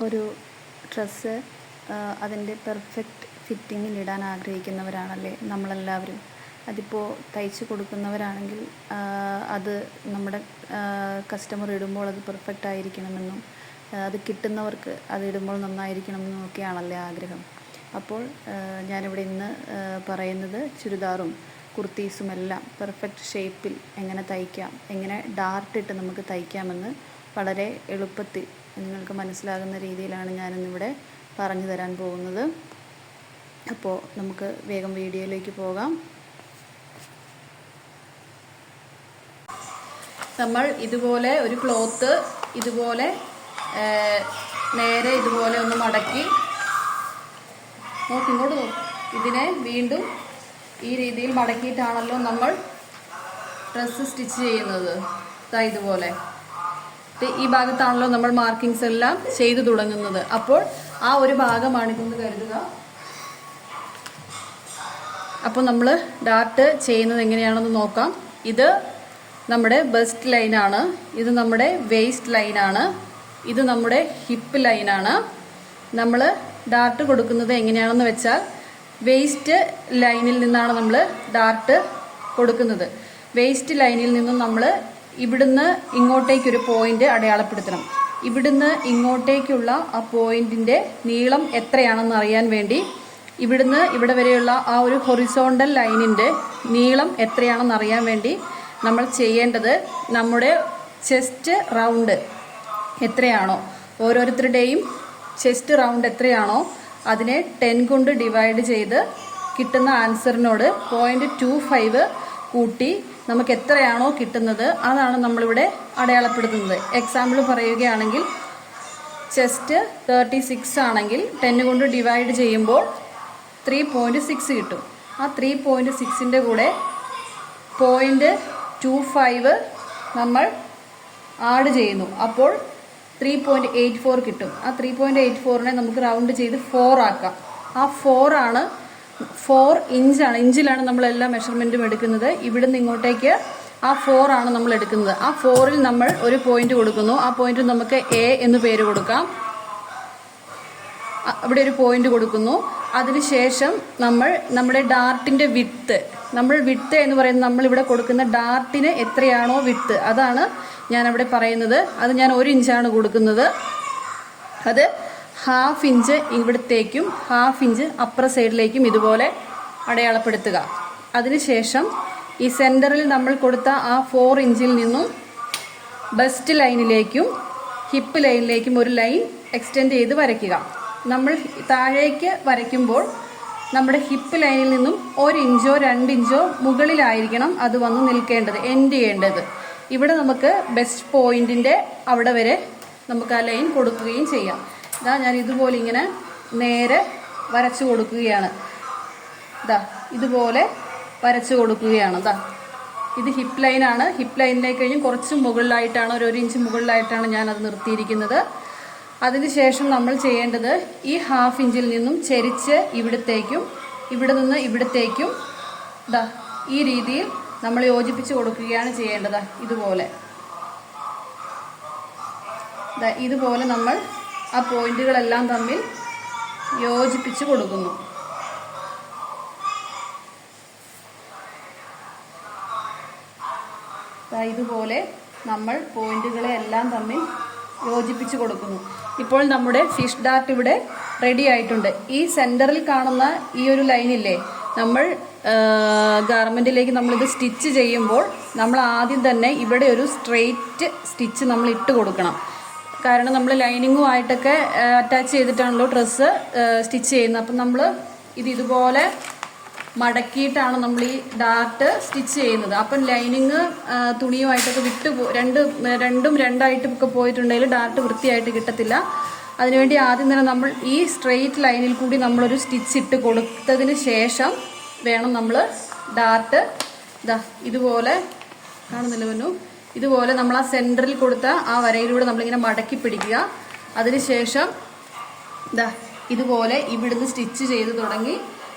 ഒരു ഡ്രസ്സ് അതിൻ്റെ പെർഫെക്റ്റ് ഫിറ്റിങ്ങിലിടാൻ ആഗ്രഹിക്കുന്നവരാണല്ലേ നമ്മളെല്ലാവരും. അതിപ്പോൾ തയ്ച്ച് കൊടുക്കുന്നവരാണെങ്കിൽ അത് നമ്മുടെ കസ്റ്റമർ ഇടുമ്പോൾ അത് പെർഫെക്റ്റ് ആയിരിക്കണമെന്നും അത് കിട്ടുന്നവർക്ക് അത് ഇടുമ്പോൾ നന്നായിരിക്കണമെന്നും ഒക്കെയാണല്ലേ ആഗ്രഹം. അപ്പോൾ ഞാനിവിടെ ഇന്ന് പറയുന്നത് ചുരിദാറും കുർത്തീസുമെല്ലാം പെർഫെക്റ്റ് ഷേപ്പിൽ എങ്ങനെ തയ്ക്കാം, എങ്ങനെ ഡാർട്ടിട്ട് നമുക്ക് തയ്ക്കാമെന്ന് വളരെ എളുപ്പത്തിൽ നിങ്ങൾക്ക് മനസ്സിലാകുന്ന രീതിയിലാണ് ഞാനിന്നിവിടെ പറഞ്ഞു തരാൻ പോകുന്നത്. അപ്പോൾ നമുക്ക് വേഗം വീഡിയോയിലേക്ക് പോകാം. നമ്മൾ ഇതുപോലെ ഒരു ക്ലോത്ത് ഇതുപോലെ നേരെ ഇതുപോലെ ഒന്ന് മടക്കി ഇങ്ങോട്ട് ഇതിനെ വീണ്ടും ഈ രീതിയിൽ മടക്കിയിട്ടാണല്ലോ നമ്മൾ ഡ്രസ്സ് സ്റ്റിച്ച് ചെയ്യുന്നത്. ഇതുപോലെ ഈ ഭാഗത്താണല്ലോ നമ്മൾ മാർക്കിങ്സ് എല്ലാം ചെയ്തു തുടങ്ങുന്നത്. അപ്പോൾ ആ ഒരു ഭാഗമാണിതെന്ന് കരുതുക. അപ്പോൾ നമ്മൾ ഡാർട്ട് ചെയ്യുന്നത് എങ്ങനെയാണെന്ന് നോക്കാം. ഇത് നമ്മുടെ ബസ്റ്റ് ലൈനാണ്, ഇത് നമ്മുടെ വേസ്റ്റ് ലൈനാണ്, ഇത് നമ്മുടെ ഹിപ്പ് ലൈനാണ്. നമ്മൾ ഡാർട്ട് കൊടുക്കുന്നത് എങ്ങനെയാണെന്ന് വെച്ചാൽ വേസ്റ്റ് ലൈനിൽ നിന്നാണ് നമ്മൾ ഡാർട്ട് കൊടുക്കുന്നത്. വേസ്റ്റ് ലൈനിൽ നിന്നും നമ്മൾ ഇവിടുന്ന് ഇങ്ങോട്ടേക്കൊരു പോയിന്റ് അടയാളപ്പെടുത്തണം. ഇവിടുന്ന് ഇങ്ങോട്ടേക്കുള്ള ആ പോയിന്റിന്റെ നീളം എത്രയാണെന്ന് അറിയാൻ വേണ്ടി ഇവിടുന്ന് ഇവിടെ വരെയുള്ള ആ ഒരു ഹൊറിസോണ്ടൽ ലൈനിന്റെ നീളം എത്രയാണെന്ന് അറിയാൻ വേണ്ടി നമ്മൾ ചെയ്യേണ്ടത്, നമ്മുടെ ചെസ്റ്റ് റൗണ്ട് എത്രയാണോ, ഓരോരുത്തരുടെയും ചെസ്റ്റ് റൗണ്ട് എത്രയാണോ അതിനെ 10 കൊണ്ട് ഡിവൈഡ് ചെയ്ത് കിട്ടുന്ന ആൻസറിനോട് 0.25 കൂട്ടി നമുക്ക് എത്രയാണോ കിട്ടുന്നത് അതാണ് നമ്മളിവിടെ അടയാളപ്പെടുത്തുന്നത്. എക്സാമ്പിൾ പറയുകയാണെങ്കിൽ ചെസ്റ്റ് 36 ആണെങ്കിൽ 10 കൊണ്ട് ഡിവൈഡ് ചെയ്യുമ്പോൾ 3.6 കിട്ടും. ആ 3.6ൻ്റെ കൂടെ 0.25 നമ്മൾ ആഡ് ചെയ്യുന്നു. അപ്പോൾ 3.84 കിട്ടും. ആ 3.84നെ നമുക്ക് റൗണ്ട് ചെയ്ത് 4 ആക്കാം. ആ 4 ഇഞ്ചാണ്, ഇഞ്ചിലാണ് നമ്മളെല്ലാ മെഷർമെൻറ്റും എടുക്കുന്നത്. ഇവിടുന്ന് ഇങ്ങോട്ടേക്ക് ആ 4 ആണ് നമ്മൾ എടുക്കുന്നത്. ആ 4ൽ നമ്മൾ ഒരു പോയിന്റ് കൊടുക്കുന്നു. ആ പോയിന്റ് നമുക്ക് എ എന്ന് പേര് കൊടുക്കാം. ഇവിടെ ഒരു പോയിന്റ് കൊടുക്കുന്നു. അതിനുശേഷം നമ്മൾ നമ്മുടെ ഡാർട്ടിൻ്റെ വിഡ്ത്ത്, നമ്മൾ വിഡ്ത്ത് എന്ന് പറയുന്നത് നമ്മളിവിടെ കൊടുക്കുന്ന ഡാർട്ടിന് എത്രയാണോ വിഡ്ത്ത് അതാണ് ഞാനവിടെ പറയുന്നത്. അത് ഞാൻ 1 ഇഞ്ചാണ് കൊടുക്കുന്നത്. അത് 1/2 ഇഞ്ച് ഇവിടത്തേക്കും 1/2 ഇഞ്ച് അപ്പർ സൈഡിലേക്കും ഇതുപോലെ അടയാളപ്പെടുത്തുക. അതിനുശേഷം ഈ സെൻറ്ററിൽ നമ്മൾ കൊടുത്ത ആ 4 ഇഞ്ചിൽ നിന്നും ബസ്റ്റ് ലൈനിലേക്കും ഹിപ്പ് ലൈനിലേക്കും ഒരു ലൈൻ എക്സ്റ്റെൻഡ് ചെയ്ത് വരയ്ക്കുക. നമ്മൾ താഴേക്ക് വരയ്ക്കുമ്പോൾ നമ്മുടെ ഹിപ്പ് ലൈനിൽ നിന്നും 1 ഇഞ്ചോ 2 ഇഞ്ചോ മുകളിലായിരിക്കണം അത് വന്ന് നിൽക്കേണ്ടത്, എൻഡ് ചെയ്യേണ്ടത്. ഇവിടെ നമുക്ക് ബെസ്റ്റ് പോയിന്റിൻ്റെ അവിടെ വരെ നമുക്ക് ആ ലൈൻ കൊടുക്കുകയും ചെയ്യാം. ഞാൻ ഇതുപോലെ ഇങ്ങനെ നേരെ വരച്ചു കൊടുക്കുകയാണ്. ഇതുപോലെ വരച്ചു കൊടുക്കുകയാണ്. ഇത് ഹിപ്പ് ലൈനാണ്. ഹിപ്പ് ലൈനിലേക്ക് കഴിഞ്ഞ് കുറച്ച് മുകളിലായിട്ടാണ്, ഒരു 1 ഇഞ്ച് മുകളിലായിട്ടാണ് ഞാനത് നിർത്തിയിരിക്കുന്നത്. അതിനുശേഷം നമ്മൾ ചെയ്യേണ്ടത് ഈ 1/2 ഇഞ്ചിൽ നിന്നും ചെരിച്ച് ഇവിടത്തേക്കും ഇവിടെ നിന്ന് ഇവിടത്തേക്കും ഈ രീതിയിൽ നമ്മൾ യോജിപ്പിച്ച് കൊടുക്കുകയാണ് ചെയ്യേണ്ടത്. ഇതുപോലെ നമ്മൾ ആ പോയിന്റുകളെല്ലാം തമ്മിൽ യോജിപ്പിച്ച് കൊടുക്കുന്നു. ഇതുപോലെ നമ്മൾ പോയിന്റുകളെ എല്ലാം തമ്മിൽ യോജിപ്പിച്ച് കൊടുക്കുന്നു. ഇപ്പോൾ നമ്മുടെ ഫിഷ് ഡാർട്ട് ഇവിടെ റെഡി ആയിട്ടുണ്ട്. ഈ സെൻറ്ററിൽ കാണുന്ന ഈ ഒരു ലൈനില്ലേ, നമ്മൾ ഗാർമെൻറ്റിലേക്ക് നമ്മളിത് സ്റ്റിച്ച് ചെയ്യുമ്പോൾ നമ്മൾ ആദ്യം തന്നെ ഇവിടെ ഒരു സ്ട്രെയിറ്റ് സ്റ്റിച്ച് നമ്മൾ ഇട്ട് കൊടുക്കണം. കാരണം നമ്മൾ ലൈനിങ്ങുമായിട്ടൊക്കെ അറ്റാച്ച് ചെയ്തിട്ടാണല്ലോ ഡ്രസ്സ് സ്റ്റിച്ച് ചെയ്യുന്നത്. അപ്പം നമ്മൾ ഇതുപോലെ മടക്കിയിട്ടാണ് നമ്മൾ ഈ ഡാർട്ട് സ്റ്റിച്ച് ചെയ്യുന്നത്. അപ്പം ലൈനിങ് തുണിയുമായിട്ടൊക്കെ രണ്ടും രണ്ടായിട്ടൊക്കെ പോയിട്ടുണ്ടെങ്കിൽ ഡാർട്ട് വൃത്തിയായിട്ട് കിട്ടത്തില്ല. അതിനുവേണ്ടി ആദ്യം തന്നെ നമ്മൾ ഈ സ്ട്രെയിറ്റ് ലൈനിൽ കൂടി നമ്മളൊരു സ്റ്റിച്ച് ഇട്ട് കൊടുത്തതിന് ശേഷം വേണം നമ്മൾ ഡാർട്ട് ഇതുപോലെ കാണുന്നില്ല വന്നു, ഇതുപോലെ നമ്മൾ ആ സെൻറ്ററിൽ കൊടുത്ത ആ വരയിലൂടെ നമ്മളിങ്ങനെ മടക്കി പിടിക്കുക. അതിനുശേഷം ഇതുപോലെ ഇവിടുന്ന് സ്റ്റിച്ച് ചെയ്ത് തുടങ്ങി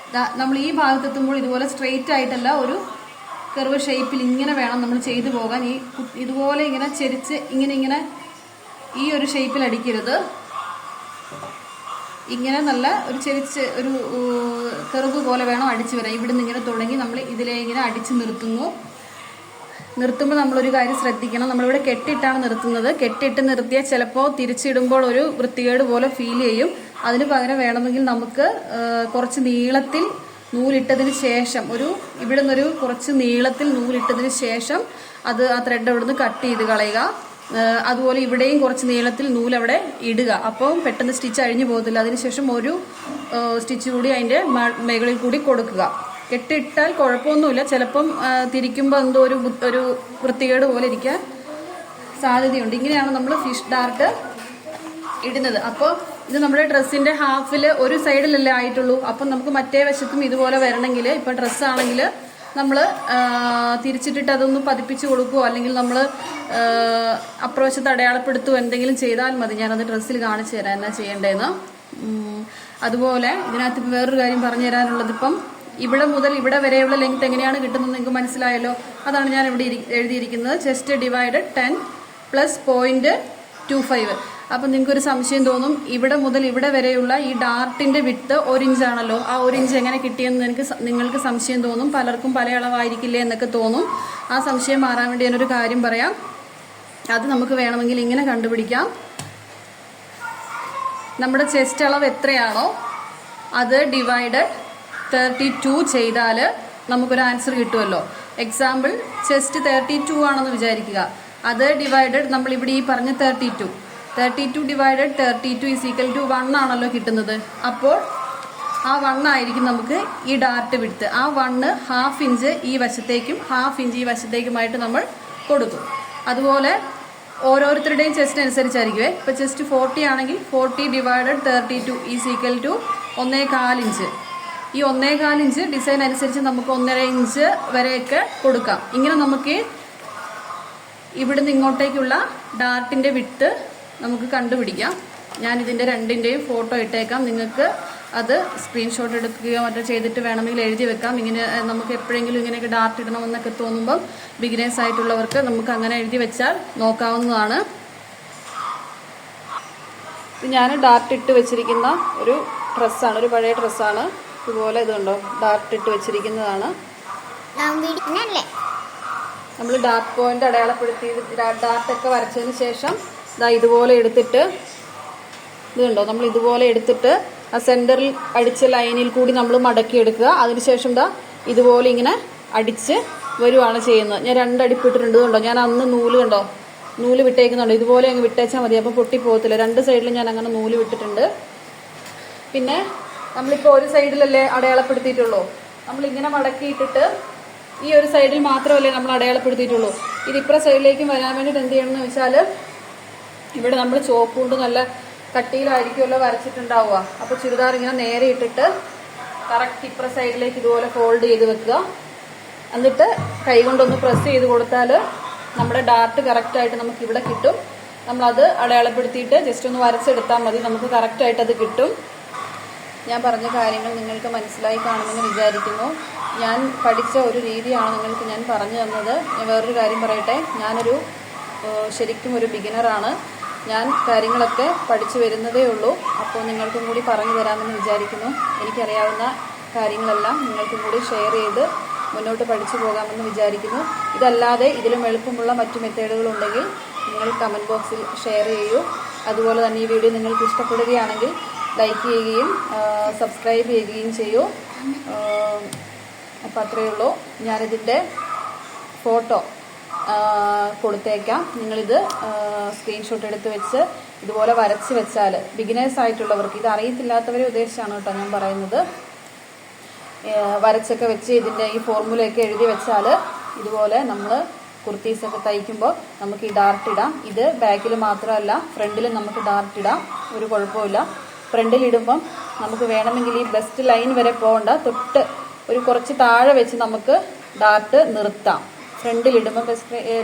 നമ്മൾ ഈ ഭാഗത്തെത്തുമ്പോൾ ഇതുപോലെ സ്ട്രെയിറ്റ് ആയിട്ടല്ല, ഒരു കർവ് ഷേപ്പിൽ ഇങ്ങനെ വേണം നമ്മൾ ചെയ്തു പോകാൻ. ഇതുപോലെ ഇങ്ങനെ ചെരിച്ച് ഇങ്ങനെ ഈ ഒരു ഷേപ്പിൽ അടിക്കരുത്. ഇങ്ങനെ നല്ല ഒരു ചെരിച്ച് ഒരു കെറുവ് പോലെ വേണം അടിച്ചു വരാൻ. ഇവിടുന്ന് ഇങ്ങനെ തുടങ്ങി നമ്മൾ ഇതിലെ ഇങ്ങനെ അടിച്ച് നിർത്തുമ്പോൾ നമ്മളൊരു കാര്യം ശ്രദ്ധിക്കണം. നമ്മളിവിടെ കെട്ടിട്ടാണ് നിർത്തുന്നത്. കെട്ടിട്ട് നിർത്തിയാൽ ചിലപ്പോൾ തിരിച്ചിടുമ്പോൾ ഒരു വൃത്തികേട് പോലെ ഫീൽ ചെയ്യും. അതിന് പകരം വേണമെങ്കിൽ നമുക്ക് കുറച്ച് നീളത്തിൽ നൂലിട്ടതിന് ശേഷം ഇവിടെ നിന്നൊരു കുറച്ച് നീളത്തിൽ നൂലിട്ടതിന് ശേഷം ആ ത്രെഡ് അവിടെ നിന്ന് കട്ട് ചെയ്ത് കളയുക. അതുപോലെ ഇവിടെയും കുറച്ച് നീളത്തിൽ നൂലവിടെ ഇടുക. അപ്പോൾ പെട്ടെന്ന് സ്റ്റിച്ച് അഴിഞ്ഞു പോകത്തില്ല. അതിനുശേഷം ഒരു സ്റ്റിച്ച് കൂടി അതിൻ്റെ മുകളിൽ കൂടി കൊടുക്കുക. കെട്ടിട്ടാൽ കുഴപ്പമൊന്നുമില്ല. ചിലപ്പം തിരിക്കുമ്പോൾ എന്തോ ഒരു വൃത്തികേട് പോലെ ഇരിക്കാൻ സാധ്യതയുണ്ട്. ഇങ്ങനെയാണ് നമ്മൾ ഫിഷ് ഡാർട്ട് ഇടുന്നത്. അപ്പോൾ ഇത് നമ്മുടെ ഡ്രസ്സിൻ്റെ ഹാഫിൽ ഒരു സൈഡിലല്ലേ ആയിട്ടുള്ളൂ. അപ്പം നമുക്ക് മറ്റേ വശത്തും ഇതുപോലെ വരണമെങ്കിൽ ഇപ്പം ഡ്രസ്സാണെങ്കിൽ നമ്മൾ തിരിച്ചിട്ടിട്ട് അതൊന്ന് പതിപ്പിച്ച് കൊടുക്കുകയോ അല്ലെങ്കിൽ നമ്മൾ അപ്രവശത്ത് അടയാളപ്പെടുത്തുകയോ എന്തെങ്കിലും ചെയ്താൽ മതി. ഞാനത് ഡ്രസ്സിൽ കാണിച്ചു തരാം എന്നാ ചെയ്യേണ്ടതെന്ന്. അതുപോലെ ഇതിനകത്ത് വേറൊരു കാര്യം പറഞ്ഞു തരാനുള്ളത്, ഇപ്പം ഇവിടെ മുതൽ ഇവിടെ വരെയുള്ള ലെങ്ത് എങ്ങനെയാണ് കിട്ടുന്നത് നിങ്ങൾക്ക് മനസ്സിലായല്ലോ. അതാണ് ഞാൻ ഇവിടെ എഴുതിയിരിക്കുന്നത്. Chest divided 10 + 0.25. അപ്പം നിങ്ങൾക്കൊരു സംശയം തോന്നും, ഇവിടെ മുതൽ ഇവിടെ വരെയുള്ള ഈ ഡാർട്ടിൻ്റെ വിട്ട് 1 ഇഞ്ചാണല്ലോ, ആ 1 ഇഞ്ച് എങ്ങനെ കിട്ടിയെന്ന് നിങ്ങൾക്ക് സംശയം തോന്നും. പലർക്കും പല അളവായിരിക്കില്ലേ എന്നൊക്കെ തോന്നും. ആ സംശയം മാറാൻ വേണ്ടി ഞാനൊരു കാര്യം പറയാം. അത് നമുക്ക് വേണമെങ്കിൽ ഇങ്ങനെ കണ്ടുപിടിക്കാം. നമ്മുടെ ചെസ്റ്റ് അളവ് എത്രയാണോ അത് ഡിവൈഡഡ് 32 ചെയ്താൽ നമുക്കൊരു ആൻസർ കിട്ടുമല്ലോ. എക്സാമ്പിൾ ചെസ്റ്റ് 32 ആണെന്ന് വിചാരിക്കുക. അത് ഡിവൈഡഡ് നമ്മളിവിടെ ഈ പറഞ്ഞ 32 ഡിവൈഡഡ് 32 = 1 ആണല്ലോ കിട്ടുന്നത്. അപ്പോൾ ആ 1 ആയിരിക്കും നമുക്ക് ഈ ഡാർട്ട് വിഡ്ത്ത്. ആ 1 ½ ഇഞ്ച് ഈ വശത്തേക്കും ½ ഇഞ്ച് ഈ വശത്തേക്കുമായിട്ട് നമ്മൾ കൊടുക്കും. അതുപോലെ ഓരോരുത്തരുടെയും ചെസ്റ്റ് അനുസരിച്ചായിരിക്കുമേ. ഇപ്പോൾ ചെസ്റ്റ് 40 ആണെങ്കിൽ 40 ഡിവൈഡഡ് 32 = 1.25 ഇഞ്ച്. ഈ 1.25 ഇഞ്ച് ഡിസൈൻ അനുസരിച്ച് നമുക്ക് 1.5 ഇഞ്ച് വരെയൊക്കെ കൊടുക്കാം. ഇങ്ങനെ നമുക്ക് ഇവിടുന്ന് ഇങ്ങോട്ടേക്കുള്ള ഡാർട്ടിൻ്റെ വിട്ട് നമുക്ക് കണ്ടുപിടിക്കാം. ഞാനിതിൻ്റെ രണ്ടിൻ്റെയും ഫോട്ടോ ഇട്ടേക്കാം. നിങ്ങൾക്ക് അത് സ്ക്രീൻഷോട്ട് എടുക്കുകയോ മറ്റോ ചെയ്തിട്ട് വേണമെങ്കിൽ എഴുതി വെക്കാം. ഇങ്ങനെ നമുക്ക് എപ്പോഴെങ്കിലും ഇങ്ങനെയൊക്കെ ഡാർട്ട് ഇടണമെന്നൊക്കെ തോന്നുമ്പം ബിഗിനേഴ്സ് ആയിട്ടുള്ളവർക്ക് നമുക്ക് അങ്ങനെ എഴുതി വെച്ചാൽ നോക്കാവുന്നതാണ്. ഞാൻ ഡാർട്ട് ഇട്ട് വെച്ചിരിക്കുന്ന ഒരു ഡ്രസ്സാണ്, ഒരു പഴയ ഡ്രസ്സാണ്. ഇതുപോലെ ഇതുണ്ടോ ഡാർട്ട് ഇട്ട് വെച്ചിരിക്കുന്നതാണ്. നമ്മൾ ഡാർട്ട് പോയിന്റ് അടയാളപ്പെടുത്തി ഡാർട്ടൊക്കെ വരച്ചതിന് ശേഷം ഇതുപോലെ എടുത്തിട്ട് ഇതുണ്ടോ നമ്മൾ ഇതുപോലെ എടുത്തിട്ട് ആ സെൻറ്ററിൽ അടിച്ച ലൈനിൽ കൂടി നമ്മൾ മടക്കിയെടുക്കുക. അതിനുശേഷം ഇതുപോലെ ഇങ്ങനെ അടിച്ച് വരുവാണ് ചെയ്യുന്നത്. ഞാൻ 2 അടിപ്പിട്ടിട്ടുണ്ട്. കണ്ടോ ഞാൻ അന്ന് നൂല് വിട്ടേക്കുന്നുണ്ടോ. ഇതുപോലെ അങ്ങ് വിട്ടേച്ചാൽ മതി, അപ്പോൾ പൊട്ടിപ്പോകത്തില്ല. 2 സൈഡിലും ഞാൻ അങ്ങനെ നൂല് വിട്ടിട്ടുണ്ട്. പിന്നെ നമ്മളിപ്പോൾ ഒരു സൈഡിലല്ലേ അടയാളപ്പെടുത്തിയിട്ടുള്ളൂ. നമ്മളിങ്ങനെ മടക്കിയിട്ടിട്ട് ഈ ഒരു സൈഡിൽ മാത്രമല്ലേ നമ്മൾ അടയാളപ്പെടുത്തിയിട്ടുള്ളൂ. ഇത് ഇപ്പുറ സൈഡിലേക്കും വരാൻ വേണ്ടിയിട്ട് എന്ത് ചെയ്യണമെന്ന് വെച്ചാൽ ഇവിടെ നമ്മൾ ചോക്ക് കൊണ്ട് നല്ല കട്ടിയിലായിരിക്കുമല്ലോ വരച്ചിട്ടുണ്ടാവുക. അപ്പോൾ ചുരിദാർ ഇങ്ങനെ നേരെ ഇട്ടിട്ട് കറക്റ്റ് ഇപ്പുറ സൈഡിലേക്ക് ഇതുപോലെ ഫോൾഡ് ചെയ്ത് വെക്കുക. എന്നിട്ട് കൈ കൊണ്ടൊന്ന് പ്രസ് ചെയ്ത് കൊടുത്താൽ നമ്മുടെ ഡാർട്ട് കറക്റ്റായിട്ട് നമുക്ക് ഇവിടെ കിട്ടും. നമ്മളത് അടയാളപ്പെടുത്തിയിട്ട് ജസ്റ്റ് ഒന്ന് വരച്ചെടുത്താൽ മതി, നമുക്ക് കറക്റ്റായിട്ട് അത് കിട്ടും. ഞാൻ പറഞ്ഞ കാര്യങ്ങൾ നിങ്ങൾക്ക് മനസ്സിലായി കാണുമെന്ന് വിചാരിക്കുന്നു. ഞാൻ പഠിച്ച ഒരു രീതിയാണ് നിങ്ങൾക്ക് ഞാൻ പറഞ്ഞു തന്നത്. ഞാൻ വേറൊരു കാര്യം പറയട്ടെ, ശരിക്കും ഒരു ബിഗിനറാണ്. ഞാൻ കാര്യങ്ങളൊക്കെ പഠിച്ചു വരുന്നതേ ഉള്ളൂ. അപ്പോൾ നിങ്ങൾക്കും കൂടി പറഞ്ഞു തരാമെന്ന് വിചാരിക്കുന്നു. എനിക്കറിയാവുന്ന കാര്യങ്ങളെല്ലാം നിങ്ങൾക്കും കൂടി ഷെയർ ചെയ്ത് മുന്നോട്ട് പഠിച്ചു പോകാമെന്ന് വിചാരിക്കുന്നു. ഇതല്ലാതെ ഇതിലും എളുപ്പമുള്ള മറ്റു മെത്തേഡുകളുണ്ടെങ്കിൽ നിങ്ങൾ കമൻറ്റ് ബോക്സിൽ ഷെയർ ചെയ്യൂ. അതുപോലെ തന്നെ ഈ വീഡിയോ നിങ്ങൾക്ക് ഇഷ്ടപ്പെടുകയാണെങ്കിൽ ലൈക്ക് ചെയ്യുകയും സബ്സ്ക്രൈബ് ചെയ്യുകയും ചെയ്യൂ. അപ്പോൾ അത്രയേ ഉള്ളൂ. ഞാനിതിൻ്റെ ഫോട്ടോ കൊടുത്തേക്കാം. നിങ്ങളിത് സ്ക്രീൻഷോട്ട് എടുത്ത് വെച്ച് ഇതുപോലെ വരച്ച് വെച്ചാൽ ബിഗിനേഴ്സ് ആയിട്ടുള്ളവർക്ക്, ഇത് അറിയത്തില്ലാത്തവരെ ഉദ്ദേശിച്ചാണ് കേട്ടോ ഞാൻ പറയുന്നത്, വരച്ചൊക്കെ വെച്ച് ഇതിൻ്റെ ഈ ഫോർമുലയൊക്കെ എഴുതി വെച്ചാൽ ഇതുപോലെ നമ്മൾ കുർത്തീസൊക്കെ തയ്ക്കുമ്പോൾ നമുക്ക് ഈ ഡാർട്ട് ഇടാം. ഇത് ബാക്കിൽ മാത്രമല്ല ഫ്രണ്ടിലും നമുക്ക് ഡാർട്ട് ഇടാം, ഒരു കുഴപ്പമില്ല. ഫ്രണ്ടിലിടുമ്പം നമുക്ക് വേണമെങ്കിൽ ഈ ബെസ്റ്റ് ലൈൻ വരെ പോകണ്ട, തൊട്ട് ഒരു കുറച്ച് താഴെ വെച്ച് നമുക്ക് ഡാർട്ട് നിർത്താം. ഫ്രണ്ടിലിടുമ്പോൾ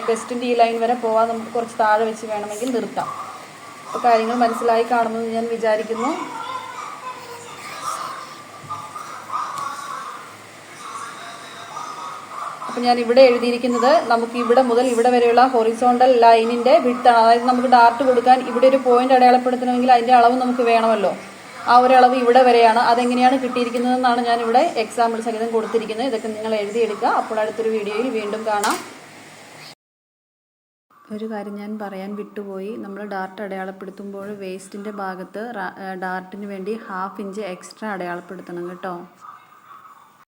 ബെസ്റ്റിൻ്റെ ഈ ലൈൻ വരെ പോകാൻ നമുക്ക് കുറച്ച് താഴെ വെച്ച് വേണമെങ്കിൽ നിർത്താം. അപ്പോൾ കാര്യങ്ങൾ മനസ്സിലായി കാണുമെന്ന് ഞാൻ വിചാരിക്കുന്നു. അപ്പോൾ അപ്പോൾ ഞാൻ ഇവിടെ എഴുതിയിരിക്കുന്നത് നമുക്ക് ഇവിടെ മുതൽ ഇവിടെ വരെയുള്ള ഹൊറിസോണ്ടൽ ലൈനിൻ്റെ വിഡ്ത്താണ്. അതായത് നമുക്ക് ഡാർട്ട് കൊടുക്കാൻ ഇവിടെ ഒരു പോയിന്റ് അടയാളപ്പെടുത്തണമെങ്കിൽ അതിൻ്റെ അളവ് നമുക്ക് വേണമല്ലോ. ആ ഒരു അളവ് ഇവിടെ വരെയാണ്. അതെങ്ങനെയാണ് കിട്ടിയിരിക്കുന്നതെന്നാണ് ഞാൻ ഇവിടെ എക്സാമ്പിൾ സഹിതം കൊടുത്തിരിക്കുന്നത്. ഇതൊക്കെ നിങ്ങൾ എഴുതിയെടുക്കുക. അപ്പോൾ അടുത്തൊരു വീഡിയോയിൽ വീണ്ടും കാണാം. ഒരു കാര്യം ഞാൻ പറയാൻ വിട്ടുപോയി. നമ്മൾ ഡാർട്ട് അടയാളപ്പെടുത്തുമ്പോൾ വേസ്റ്റിൻ്റെ ഭാഗത്ത് ഡാർട്ടിന് വേണ്ടി 1/2 ഇഞ്ച് എക്സ്ട്രാ അടയാളപ്പെടുത്തണം കേട്ടോ.